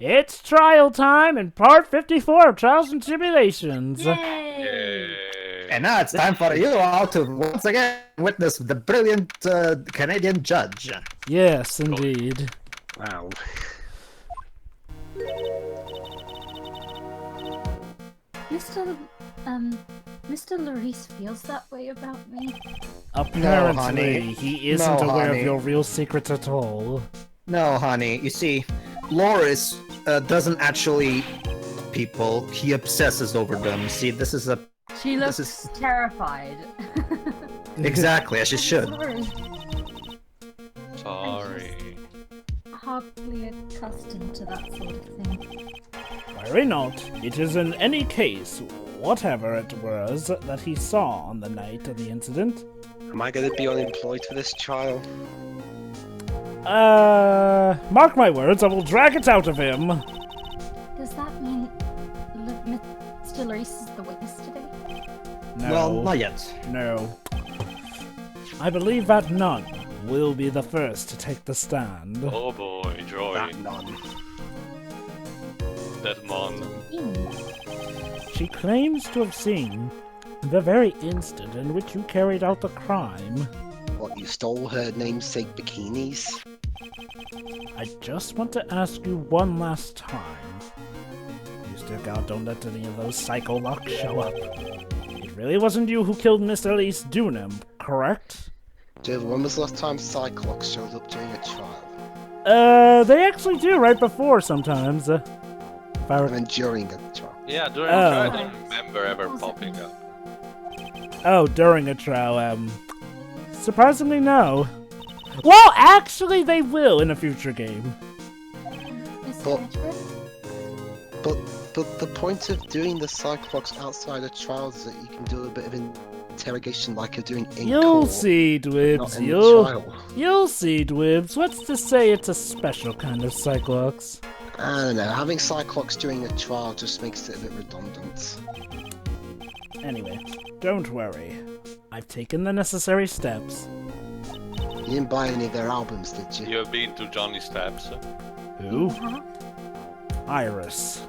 It's trial time in part 54 of Trials and Tribulations. Yay! And now it's time for you all to once again witness the brilliant Canadian judge. Yes, indeed. Wow. Mr. Larice feels that way about me. Apparently, No, honey. he isn't No, aware honey. of your real secrets at all. No, honey. You see, Loris doesn't actually people. He obsesses over them. See, this is a She looks is- terrified. exactly as she should. Sorry. Sorry. Hardly accustomed to that sort of thing. Worry not. It is in any case, whatever it was that he saw on the night of the incident. Am I going to be unemployed for this trial? Mark my words, I will drag it out of him. Does that mean Mr. Larice is the witness today? No. Well, not yet. No. I believe that none will be the first to take the stand. Oh boy, Joy. That none. That mon. She claims to have seen the very instant in which you carried out the crime. What, you stole her namesake bikinis? I just want to ask you one last time. Mr. God, don't let any of those psycho locks show up. It really wasn't you who killed Miss Elise Dunham, correct? Jill, when was the last time Cyclops showed up during a trial? They actually do right before sometimes. If I And rec- then during a trial? Yeah, during Oh. the trial, I don't remember ever popping up. Oh, during a trial, surprisingly no. Well, actually they will in a future game. Mr. But- Edgeworth? But the point of doing the Cyclops outside of trials is that you can do a bit of interrogation like you're doing in You'll court, see, not Dwibs, in the you'll... trial. You'll see, Dwibs. What's to say it's a special kind of Cyclops? I don't know, having Cyclops during a trial just makes it a bit redundant. Anyway, don't worry. I've taken the necessary steps. You didn't buy any of their albums, did you? You have been to Johnny's Stabs. Who? Huh? Iris.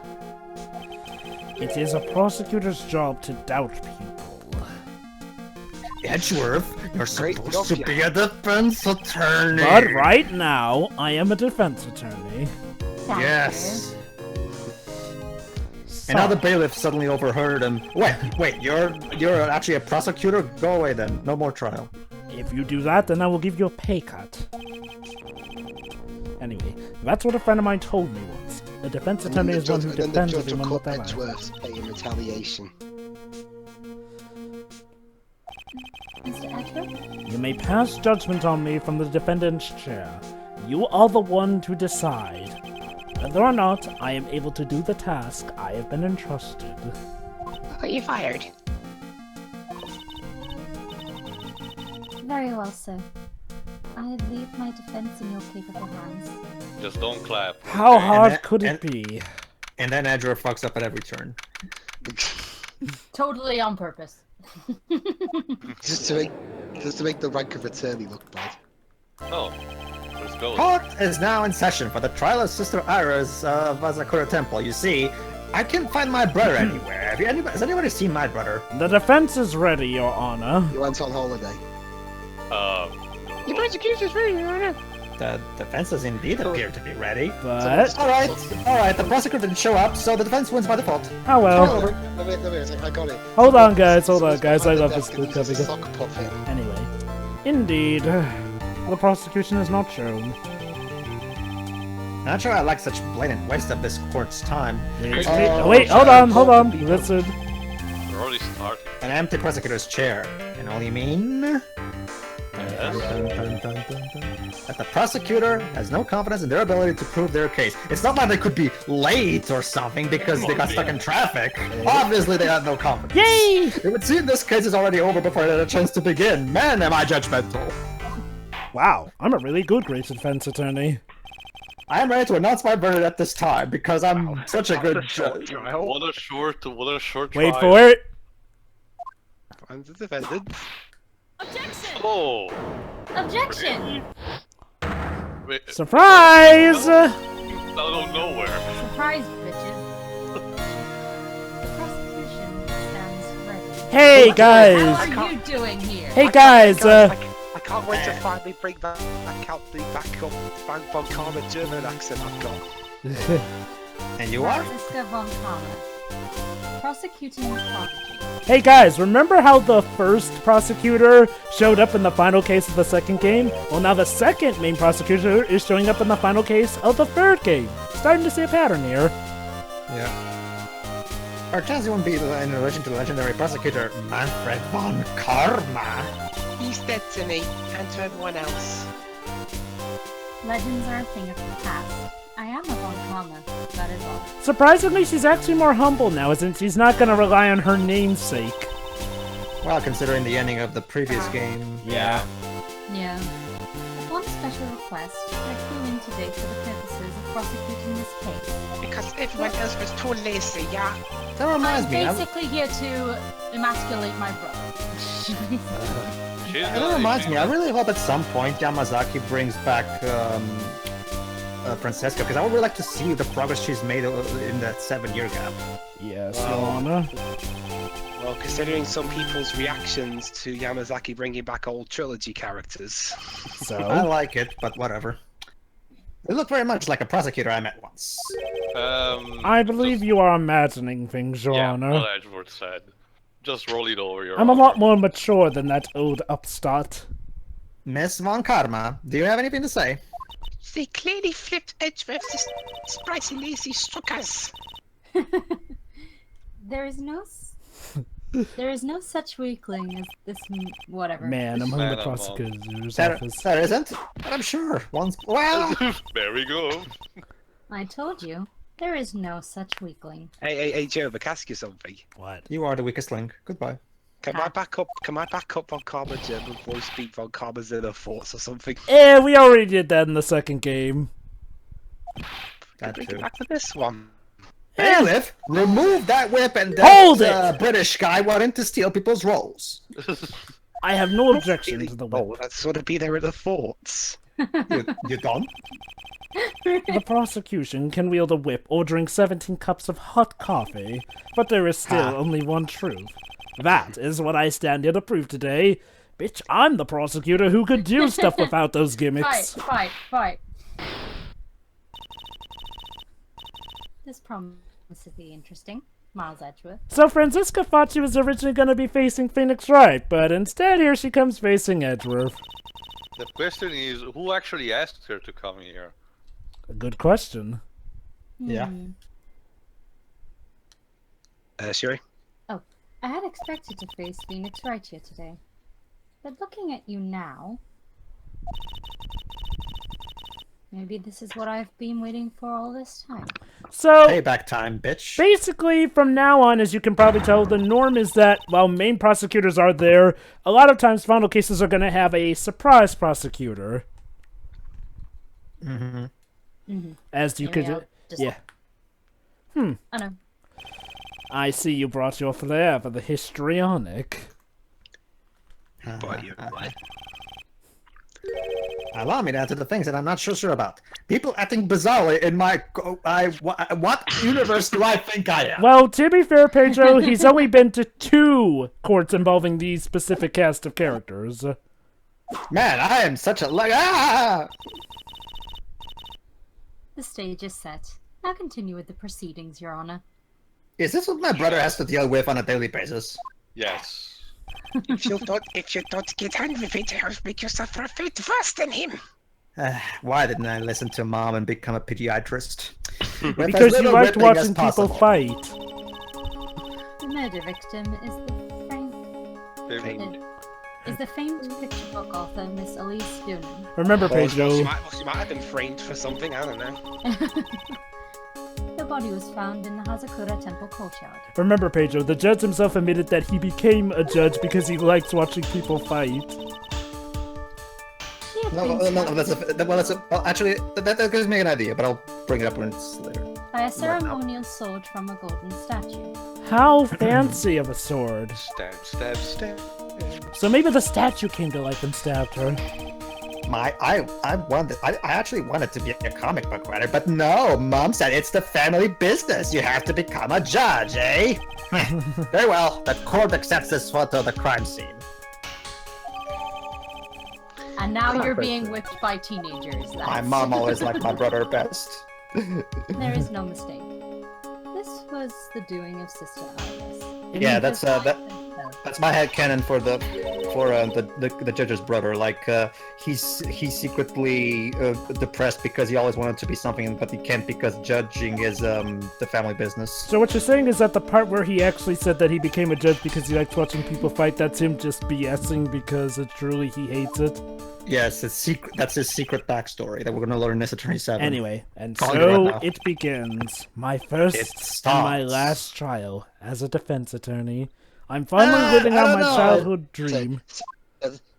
It is a prosecutor's job to doubt people. Edgeworth, you're Great supposed job, to be a defense attorney. But right now, I am a defense attorney. Thank Yes. So, And now the bailiff suddenly overheard him. Wait, you're actually a prosecutor? Go away then. No more trial. if you do that, then I will give you a pay cut. Anyway, that's what a friend of mine told me once. A defense And then attorney the is one judge- who and then the defends judge will everyone cut with their life. Edgeworth's pay in retaliation. Mr. Edgeworth? You may pass judgment on me from the defendant's chair. You are the one to decide whether or not I am able to do the task I have been entrusted. Are you fired? Very well, sir. I leave my defense in your capable hands. Just don't clap. How okay? hard that- could it and- be? And then Edgeworth fucks up at every turn. Totally on purpose. just to make the rank of attorney look bad. No. Let's go. Court is now in session for the trial of Sister Iris of Azakura Temple. You see, I can't find my brother anywhere. Has anybody seen my brother? The defense is ready, Your Honor. You went on holiday. Your prosecution's ready, Your Honor. The defense does indeed appear to be ready. But, Alright, the prosecutor didn't show up, so the defense wins by default. oh well. I got it. Hold on, guys, I love Behind this the good desk and there's a copy. sock puppet. Anyway, indeed, the prosecution is not shown. Not sure I like such blatant waste of this court's time. Wait, Oh, wait, hold on. people. Listen. We're already starting. An empty prosecutor's chair. And all you mean? Yes. That the prosecutor has no confidence in their ability to prove their case. It's not like they could be late or something because they got stuck in traffic. Obviously they had no confidence. Yay! It would seem this case is already over before it had a chance to begin. Man, am I judgmental. Wow, I'm a really good great defense attorney. I am ready to announce my verdict at this time because I'm such a good judge. What a short Wait trial. for it. I'm the defendant. Objection! Oh! Objection! Wait, Surprise! out of nowhere. Surprise, bitches. The prosecution stands ready. Hey How guys! are you doing here? Hey guys! I can't wait to finally bring back out the backup Frank von Karma German accent I've got. And you are? Franziska von Karma. Prosecuting prodigy. Hey guys, remember how the first prosecutor showed up in the final case of the second game? Well, now the second main prosecutor is showing up in the final case of the third game. Starting to see a pattern here. Yeah. Our chance won't be in relation to the legendary prosecutor Manfred von Karma. He's dead to me, and to everyone else. Legends are a thing of the past. I am a von Karma, that is all. Surprisingly, she's actually more humble now, since she's not gonna rely on her namesake. Well, considering the ending of the previous game. Yeah. Yeah. One special request, I flew in today for the purposes of prosecuting this case. Because everyone else was too lazy, yeah? That reminds I'm me. basically here to emasculate my brother. That reminds me. I really hope at some point Yamazaki brings back Francesca, because I would really like to see the progress she's made in that 7-year gap. Yes, Your Honor. Well, considering some people's reactions to Yamazaki bringing back old trilogy characters. I So? like it, but whatever. They look very much like a prosecutor I met once. I believe you are imagining things, Your Yeah, Honor. what Edgeworth said. Just roll it over your I'm a lot honor. more mature than that old upstart. Miss von Karma, do you have anything to say? They clearly flipped Edgeworth's surprisingly easy struckers. There is no such weakling as this whatever. Man among Man the among. prosecutor's There, office. there isn't, but I'm sure. Once, well, There we go. I told you, there is no such weakling. Hey, Joe, but ask you something. What? you are the weakest link. Goodbye. Can my backup von Karma German voice speak von Karma's inner thoughts or something? We already did that in the second game. That Bring too. it back to this one. Bailiff, remove that whip and Hold that it! British guy wanting to steal people's rolls. I have no objection to the whip. Oh, that's sort of be there in the thoughts. You don't? The prosecution can wield a whip or drink 17 cups of hot coffee, but there is still Ha. only one truth. That is what I stand here to prove today. Bitch, I'm the prosecutor who could do stuff without those gimmicks. Fight. This promises to be interesting. Miles Edgeworth. So Franziska thought she was originally going to be facing Phoenix Wright, but instead here she comes facing Edgeworth. The question is, who actually asked her to come here? A good question. Yeah. Shuri? I had expected to face Phoenix Wright here today. But looking at you now... Maybe this is what I've been waiting for all this time. So, Payback time, bitch. basically, from now on, as you can probably tell, the norm is that while main prosecutors are there, a lot of times final cases are going to have a surprise prosecutor. As you could... Maybe I'll just- Yeah. I know. I see you brought your flair for the histrionic. But you what? Allow me to answer the things that I'm not sure about. People acting bizarrely in my... what universe do I think I am? Well, to be fair, Pedro, he's only been to 2 courts involving these specific cast of characters. Man, I am such a... Ah! The stage is set. Now continue with the proceedings, Your Honor. Is this what my brother has to deal with on a daily basis? Yes. If you don't get on with it, I'll make you suffer a fate worse than him. Why didn't I listen to Mom and become a pediatrist? With as Because you little liked whipping as watching people possible. fight. The murder victim is the famed picture book author Miss Elise Doonan. Remember, She Pedro, might have been framed for something, I don't know. The body was found in the Hazakura Temple courtyard. remember, Pedro, the judge himself admitted that he became a judge because he liked watching people fight. She had No, been well, actually, that gives me an idea, but I'll bring it up when it's later. stabbed by a ceremonial sword from a golden statue. How fancy of a sword. Stab. So maybe the statue came to life and stabbed her. I actually wanted to be a comic book writer, but no, Mom said it's the family business. You have to become a judge, eh? Very well. The court accepts this photo of the crime scene. And now you're being whipped by teenagers. My mom always liked my brother best. There is no mistake. This was the doing of Sister Iris. Yeah, that's my headcanon for the judge's brother. Like he's secretly depressed because he always wanted to be something, but he can't because judging is the family business. So what you're saying is that the part where he actually said that he became a judge because he likes watching people fight, that's him just BSing because truly he hates it? Yes, it's secret. That's his secret backstory that we're gonna learn in this Attorney 7. Anyway, and Calling so right it begins. My first and my last trial as a defense attorney. I'm finally living out my childhood dream.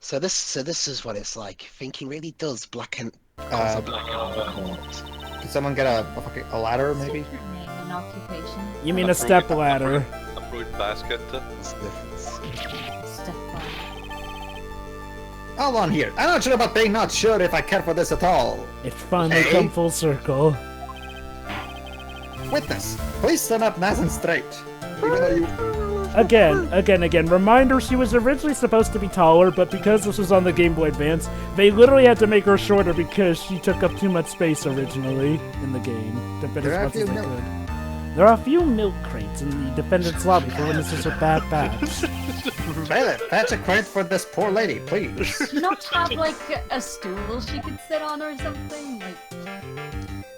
So this is what it's like. Thinking really does blacken cause a black out the court. Could someone get a ladder, maybe? What's your name and occupation? You mean a step ladder? A fruit basket. What's the difference? Step ladder. Hold on here. I'm not sure about being not sure if I care for this at all. It finally come full circle. Witness, please stand up nice and straight. Even though you... Again. Reminder, she was originally supposed to be taller, but because this was on the Game Boy Advance, they literally had to make her shorter because she took up too much space originally in the game. To fit as much as they could. There are a few milk crates in the defendant's lobby for witnesses with bad backs. Bailiff, fetch a crate for this poor lady, please. Do you not have, like, a stool she could sit on or something? Like...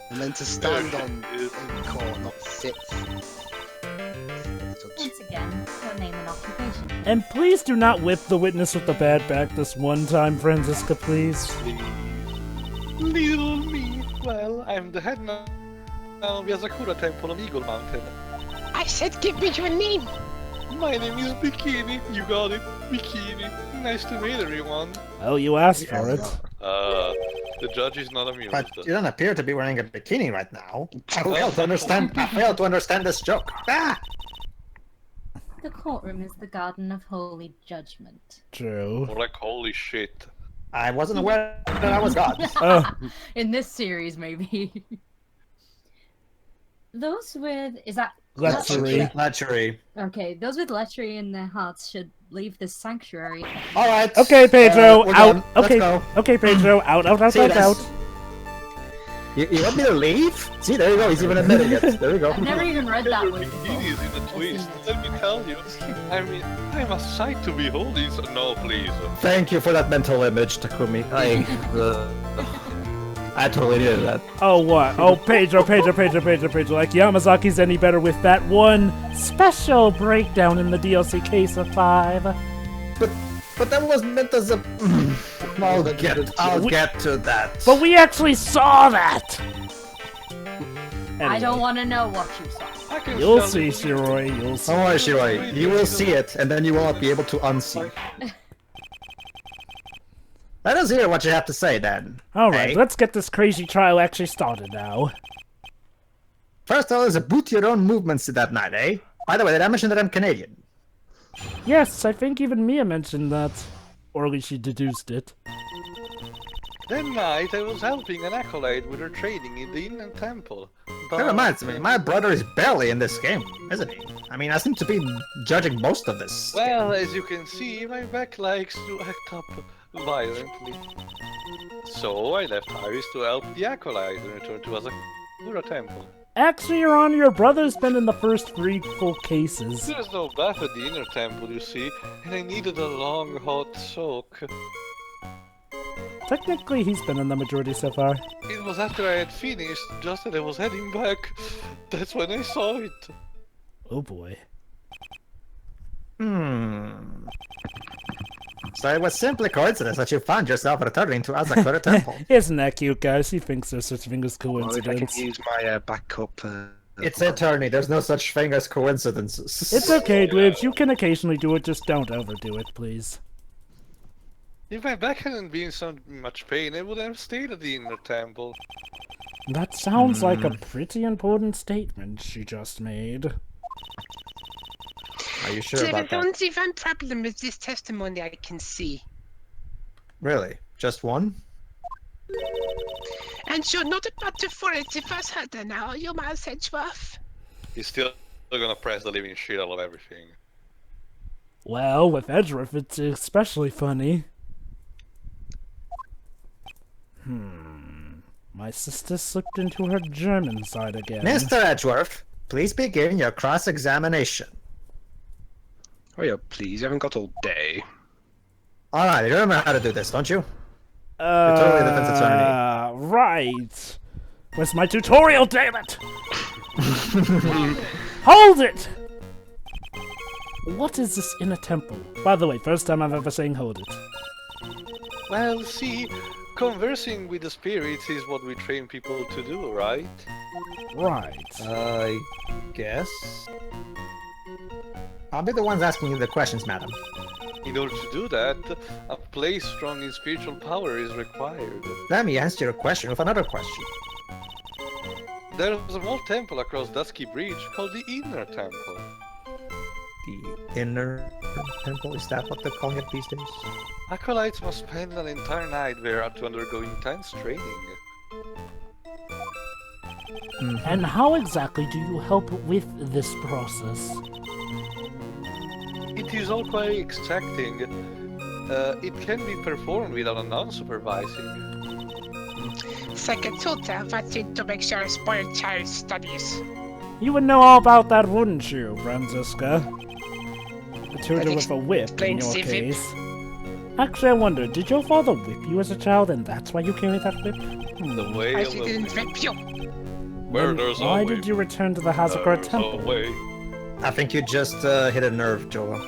And then to stand on in court, not sit. Once again, your name and occupation. And please do not whip the witness with the bad back this one time, Franziska, please. Little me. Well, I'm the head now of Yazakura Temple on Eagle Mountain. I said give me your name! My name is Bikini. You got it. Bikini. Nice to meet everyone. Oh, you asked for it. The judge is not amused. But you don't appear to be wearing a bikini right now. I fail to understand this joke. Ah! The courtroom is the garden of holy judgment. True. More like holy shit. I wasn't aware that I was God. In this series, maybe. Those with... is that... Lechery. Okay, those with lechery in their hearts should leave this sanctuary. Alright. Okay, Pedro, we're out. done. Let's Okay, go. okay, Pedro, out. You want me to leave? See, there you go. He's even admitting it. There you go. I've never even read that one Bikini is in the before. twist. Let me tell you. I mean, I'm a sight to behold. No, please. Thank you for that mental image, Takumi. I totally needed that. Oh, what? Oh, Pedro. Like Yamazaki's any better with that one special breakdown in the DLC case of 5. But that was meant as a... I'll get to that. But we actually saw that! I don't want to know what you saw. You'll see, Shiroi, you'll see. Don't worry, Shiroi. You will see it, and then you won't be able to unsee. Let us hear what you have to say, then. Alright, Hey? let's get this crazy trial actually started now. First of all, is a boot your own movements that night, eh? By the way, did I mention that I'm Canadian? Yes, I think even Mia mentioned that. Or at least she deduced it. That night, I was helping an acolyte with her training in the Inner Temple. But... That reminds me, my brother is barely in this game, isn't he? I mean, I seem to be judging most of this. Well, as you can see, my back likes to act up violently. So I left Iris to help the acolyte and return to Asakura Temple. Actually, Your Honor, your brother's been in the first 3 full cases. There's no bath at the Inner Temple, you see, and I needed a long hot soak. Technically, he's been in the majority so far. It was after I had finished, just as I was heading back. That's when I saw it. Oh boy. So it was simply coincidence that you found yourself returning to Asakura Temple. Isn't that cute, guys? He thinks there's such thing as Well, if I coincidence. can use my backup... It's attorney, there's no such thing as coincidences. It's okay, Dwibs. You can occasionally do it, just don't overdo it, please. If my back hadn't been in so much pain, I would have stayed at the Inner Temple. That sounds like a pretty important statement she just made. Are you sure about that? One problem with this testimony I can see. Really? Just one? And you're not about to fall it first herder now, are you, Miles Edgeworth? He's still gonna press the living shit out of everything. Well, with Edgeworth, it's especially funny. My sister slipped into her German side again. Mr. Edgeworth, please begin your cross-examination. Oh yeah, please, you haven't got all day. Alright, you remember how to do this, don't you? You're totally a defense attorney. Right. Where's my tutorial, damn it? Hold it! What is this in a temple? By the way, first time I've ever saying hold it. Well, see, conversing with the spirits is what we train people to do, right? Right. I guess. I'll be the ones asking you the questions, madam. In order to do that, a place strong in spiritual power is required. Let me answer your question with another question. There is a small temple across Dusky Bridge called the Inner Temple. The inner temple, is that what they're calling it these days? Acolytes must spend an entire night there to undergo intense training. And how exactly do you help with this process? It is all quite exacting. It can be performed without a non-supervising. It's like a tutor wanting to make sure a spoiled child studies. You would know all about that, wouldn't you, Franziska? A tutor with a whip, in plain your civic. case. Actually, I wonder, did your father whip you as a child, and that's why you carry that whip? The way I of a didn't whip you. where Then there's why a did way, you return to the Hazakar there's a Temple? way. I think you just hit a nerve, Jovah.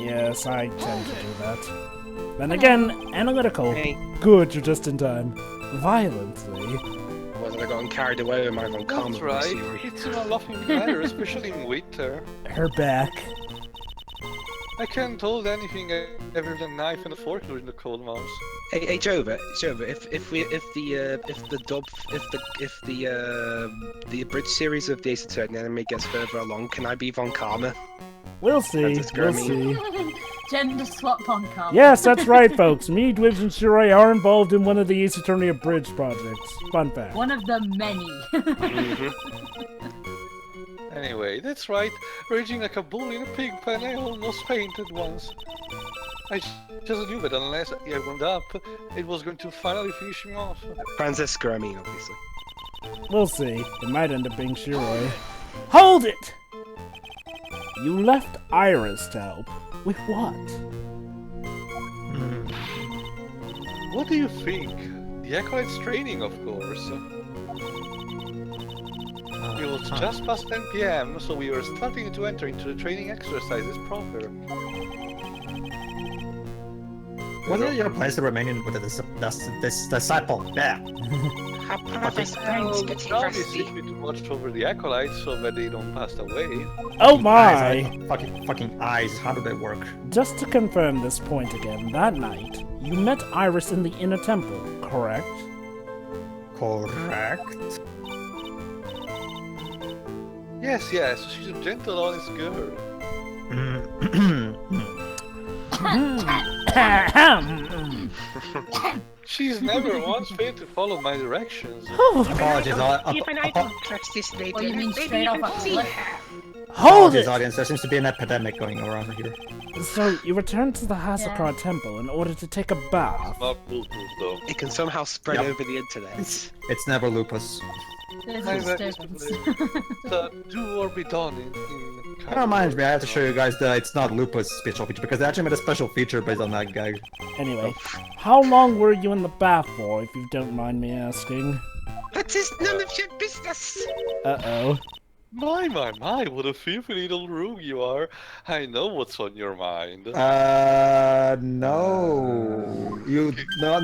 Yes, I tend to do that. Then again, analytical. Hey. Good, you're just in time. Violently. Wasn't I gotten carried away with my Von That's Karma right. theory? It's in a laughing matter, especially in winter. Her back. I can't hold anything other than knife and a fork during the cold months. Hey, Jovah, if the abridged series of the Ace Attorney anime gets further along, can I be Von Karma? We'll see. That's We'll Grammy. see. Gender swap on card. Yes, that's right, folks. Me, Dwibs, and Shirai are involved in one of the Ace Attorney Abridged projects. Fun fact. One of the many. Anyway, that's right. Raging like a bull in a pig pen, I almost fainted once. I just knew that unless I wound up, it was going to finally finish me off. Franziska, I mean, obviously. We'll see. It might end up being Shiroi. Hold it! You left Iris to help. With what? What do you think? The Acolyte's training, of course. It was just past 10 PM, so we were starting to enter into the training exercises proper. What are your plans to remain in with this disciple? Yeah. Her brother's brains Well, get now rusty. it's to watch over the Acolytes so that they don't pass away. Oh my! Fucking eyes. How do they work? Just to confirm this point again, that night, you met Iris in the inner temple, correct? Correct. Yes, she's a gentle, honest girl. She's never once failed to follow my directions. Apologies, Even I don't trust this lady. What do you mean Maybe straight even off a see cliff? her. Hold it! audience. There seems to be an epidemic going around here. So, you returned to the Hazakar Temple in order to take a bath. Not foolproof, though. It can somehow spread Yep. over the internet. It's never lupus. There's I a read disturbance. So, do or be done in That reminds me, I have to show you guys that it's not lupus special feature because they actually made a special feature based on that guy. Anyway, how long were you in the bath for, if you don't mind me asking? That is none of your business. Uh-oh. My, what a filthy little rogue you are. I know what's on your mind. No.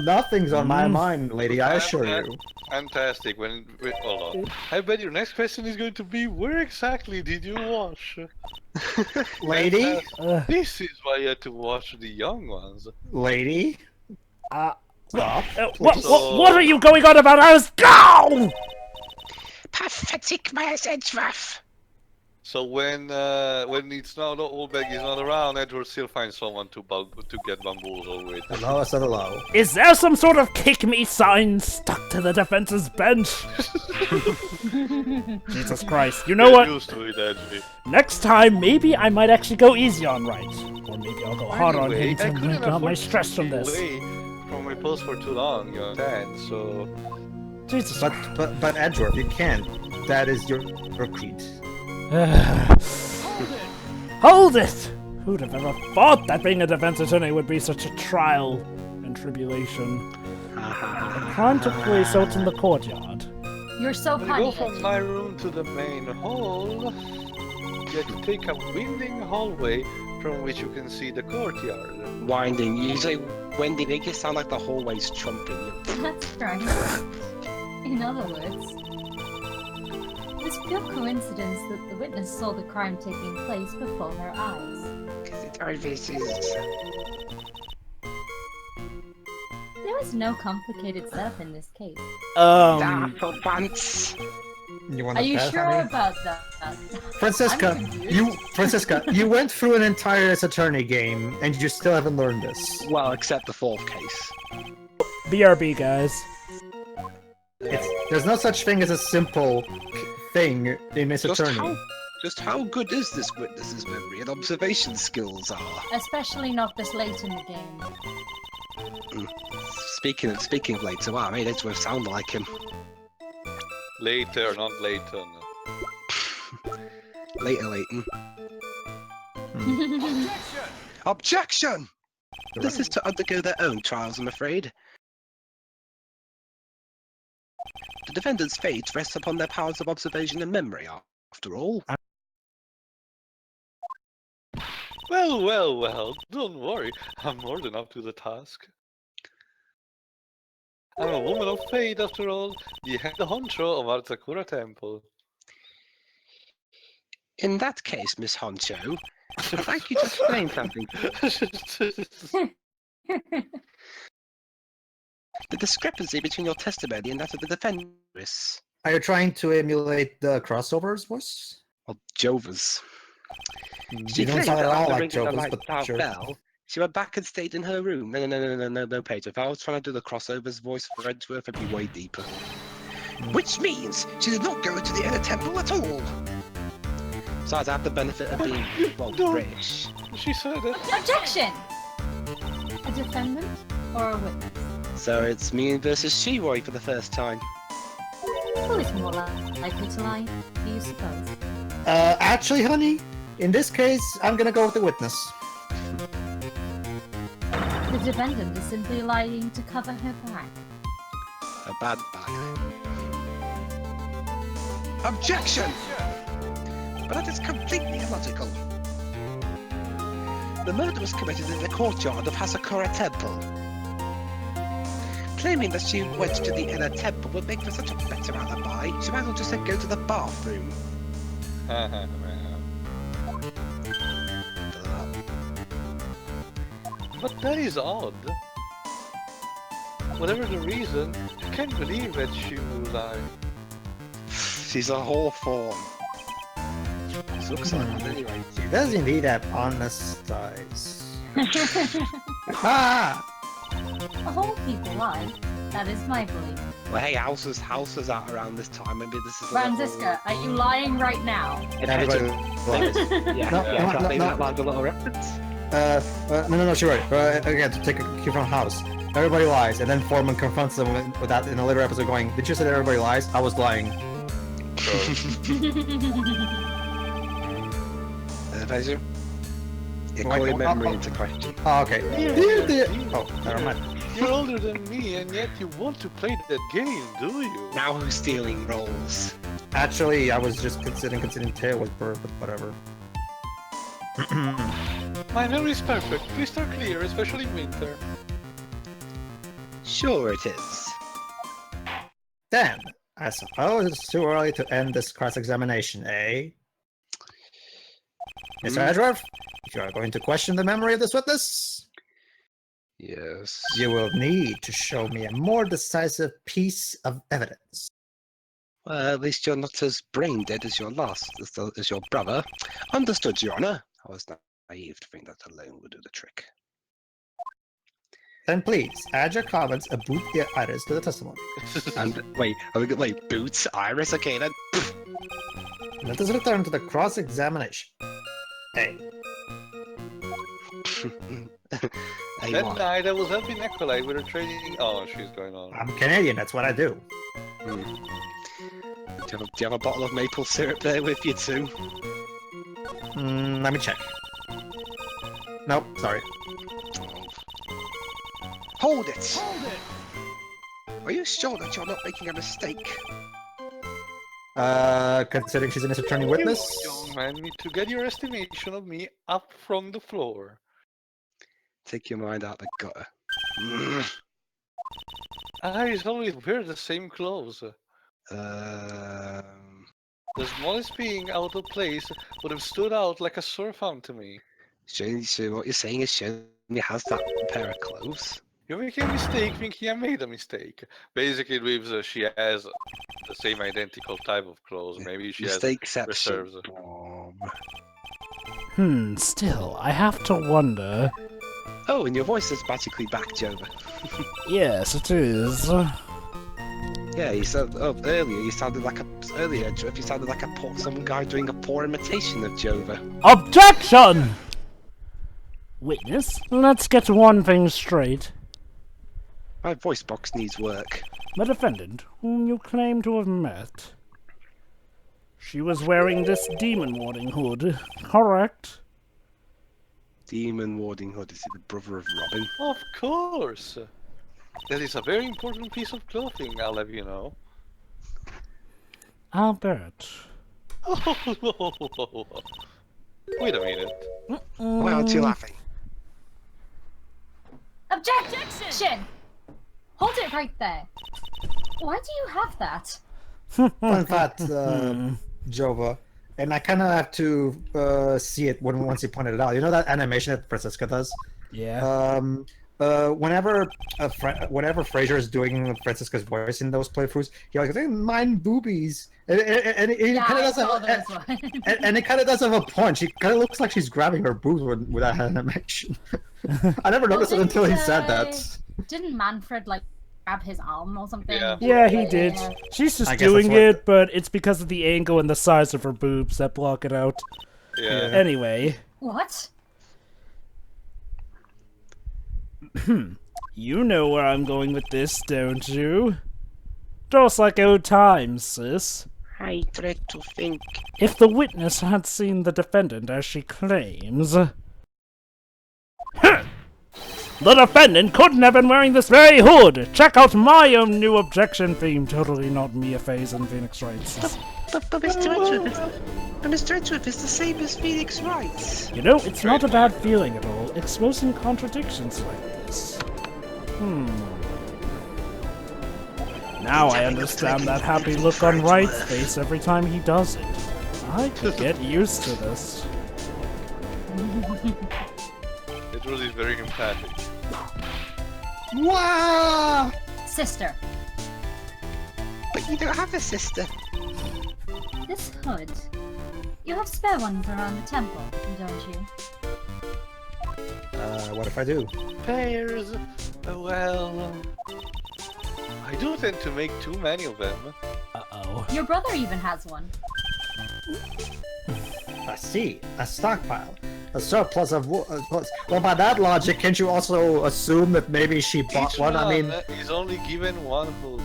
Nothing's on my mind, lady, I assure you. Fantastic. Hold on. I bet your next question is going to be, where exactly did you wash? Lady? This is why you had to watch the young ones. Lady? Stop. What are you going on about? Go! Pathetic, Miles Edgeworth. So when it's now the old bag is not around, Edward still finds someone to get bamboozled with. Hello, I said hello. Is there some sort of kick me sign stuck to the defense's bench? Jesus Christ. You know Get what? used to it, Edgy. Next time, maybe I might actually go easy on Wright. Or maybe I'll go hard on him to I couldn't make out my afford stress to from be this. away from my post for too long, you understand? So Jesus But Edgeworth, you can't. That is your creed. Hold it! Who'd have ever thought that being a defense attorney would be such a trial and tribulation? The crime took place out in the courtyard. You're so when you go funny. from my room to the main hall, you have to take a winding hallway from which you can see the courtyard. Winding. You say winding, make it sound like the hallway's trumping you. That's right. In other words, it's pure coincidence that the witness saw the crime taking place before her eyes. There is no complicated setup in this case. For once. You want Are to you pass, sure honey? about that? Francesca, I'm confused. you went through an entire attorney game and you still haven't learned this. Well, except the fourth case. BRB, guys. There's no such thing as a simple thing in this attorney. Just how good is this witness's memory and observation skills are? Especially not this late in the game. Speaking of later, wow, I made Edgeworth sound like him. Later, not later. Later, Leighton. Objection! This is to undergo their own trials, I'm afraid. The defendant's fate rests upon their powers of observation and memory, after all. Well, don't worry. I'm more than up to the task. I'm a woman of faith, after all, the head honcho of our Sakura temple. In that case, Miss Honcho, I'd like you to explain something. The discrepancy between your testimony and that of the defendant. Are you trying to emulate the crossover's voice? Well, Jovah's. You don't sound at all like Jovah's, but sure. She went back and stayed in her room. No, Pedro. If I was trying to do the crossover's voice for Edgeworth, it'd be way deeper. Which means she did not go to the inner temple at all. Besides, I have the benefit of being, well, British. She said it. Objection! A defendant or a witness? So it's me versus she, Roy, for the first time. Who is more likely to lie, do you suppose? Actually, honey, in this case, I'm gonna go with the witness. The defendant is simply lying to cover her back. A bad back. Objection! But that is completely illogical. The murder was committed in the courtyard of Hasakura Temple. Claiming that she went to the inner temple would make for such a better alibi, she might as well just go to the bathroom. But that is odd. Whatever the reason, I can't believe that she will lie. She's a hawthorn. She looks like one anyway. She does indeed have honest eyes. Ah! All people lie. That is my belief. Well, hey, houses out around this time. Maybe this is. Franziska, are you lying right now? Everybody lies. Maybe No. that might be a little reference. No, sure. Again, to take a cue from House. Everybody lies, and then Foreman confronts them with that in a later episode going, did you say that everybody lies? I was lying. Advisor? You call your memory into question. Oh, okay. Oh, never mind. You're older than me, and yet you want to play that game, do you? Now who's stealing roles? Actually, I was just considering tail with Burr, but whatever. My memory is perfect, crystal clear, especially in winter. Sure it is. Then, I suppose it's too early to end this cross-examination, eh? Mr. Edgeworth, if you are going to question the memory of this witness, Yes. you will need to show me a more decisive piece of evidence. Well, at least you're not as brain dead as as your brother. Understood, Your Honor. I was naive to think that alone would do the trick. Then please add your comments and boot the Iris to the testimony. And wait, boots, Iris? Okay then. Let us return to the cross-examination. Hey. That night I was helping Acolyte with her training. Oh, she's going on. I'm Canadian, that's what I do. Do you have a bottle of maple syrup there with you too? Let me check. Nope, sorry. Hold it! Hold it! Are you sure that you're not making a mistake? Considering she's an attorney witness? You, young man, need to get your estimation of me up from the floor. Take your mind out the gutter. I always wear the same clothes. The smallest being out of place would have stood out like a sore thumb to me. So what you're saying is she only has that pair of clothes? You make a mistake thinking I made a mistake. Basically, it means she has the same identical type of clothes. Maybe she has reserves. Still, I have to wonder. Oh, and your voice is magically back, Jovah. Yes, it is. Yeah, you said earlier. You sounded like some guy doing a poor imitation of Jovah. Objection! Witness, let's get one thing straight. My voice box needs work. The defendant, whom you claim to have met, she was wearing this demon warding hood, correct? Demon warding hood, is he the brother of Robin? Of course! That is a very important piece of clothing, I'll have you know. I'll bet. Wait a minute. Why aren't you laughing? Objection! Hold it right there. Why do you have that? Fun fact, Jovah, and I kind of have to see it once you pointed it out. You know that animation that Francisca does? Yeah. Whenever Fraser is doing Francisca's voice in those playthroughs, he like mind boobies, and it kind of does and it kind of does have a point. She kind of looks like she's grabbing her boobs with that animation. I never noticed it until he said that. Didn't Manfred like grab his arm or something? Yeah, he did. She's just doing it, but it's because of the angle and the size of her boobs that block it out. Yeah. Anyway. What? You know where I'm going with this, don't you? Just like old times, sis. I dread to think. If the witness had seen the defendant as she claims... The defendant couldn't have been wearing this very hood! Check out my own new objection theme, totally not Mia Phase and Phoenix Wrights. But Mr. Edgeworth is the same as Phoenix Wright. You know, it's not a bad feeling at all, exposing contradictions like this. Now I understand that happy look on Wright's face every time he does it. I could get used to this. It really is very empathic. Wow! Sister. But you don't have a sister. This hood. You have spare ones around the temple, don't you? What if I do? Pairs. Well, I do tend to make too many of them. Uh-oh. Your brother even has one. I see. A stockpile. A surplus of well, by that logic, can't you also assume that maybe she bought one? I mean, he's only given one hood.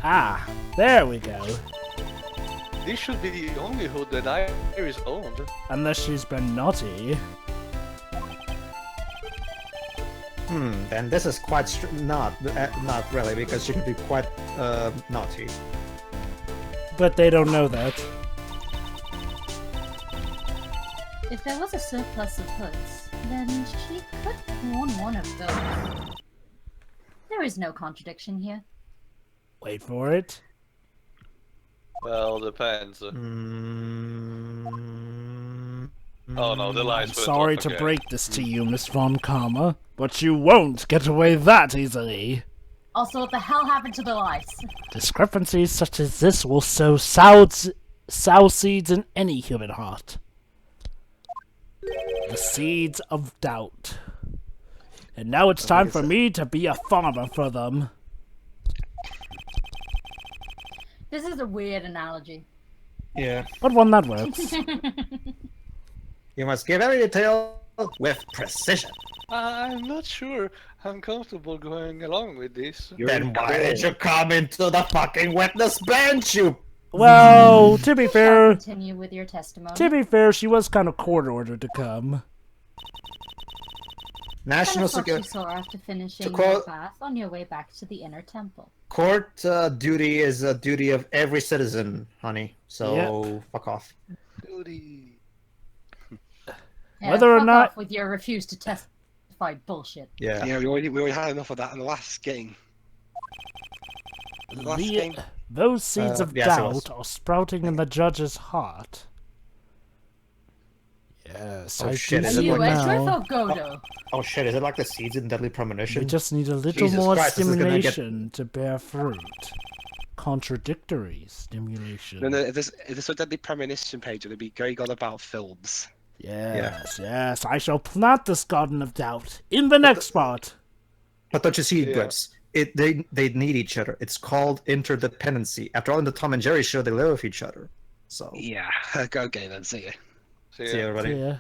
Ah, there we go. This should be the only hood that Iris owned. Unless she's been naughty. Then this is quite not really, because she can be quite naughty. But they don't know that. If there was a surplus of hoods, then she could have worn one of those. There is no contradiction here. Wait for it. Well, depends. Oh no, the lights. I'm sorry to break this to you, Miss Von Karma, but you won't get away that easily. Also, what the hell happened to the lice? Discrepancies such as this will sow sour seeds in any human heart. The seeds of doubt. And now it's time for me to be a farmer for them. This is a weird analogy. Yeah. But one that works. You must give every detail with precision. I'm not sure I'm comfortable going along with this. Then why did you come into the fucking witness bench, you? Well, to be fair, Continue with your testimony. she was kind of court-ordered to come. National What you security. saw after finishing To your quote- bath on your way back to the inner temple. Court duty is a duty of every citizen, honey. So fuck off. Duty. Yeah, Whether or fuck not- off with your refuse to testify bullshit. Yeah. Yeah, we already had enough of that in the last game. Last game. Those seeds of yes, it was. doubt are sprouting in the judge's heart. Yes, Oh, I shit, do is Are it see you like- Edgeworth now. or Godo? Oh shit! Is it like the seeds in Deadly Premonition? We just need a little Jesus more Christ, this is gonna get- stimulation to bear fruit. Contradictory stimulation. No, if this were Deadly Premonition page, it would be going on about films. Yes, I shall plant this garden of doubt in the next part. But don't you see, Yeah. Grips? They need each other. It's called interdependency. After all, in the Tom and Jerry show, they live with each other. So Yeah, okay then, see ya. So, see you, yeah. everybody. Yeah.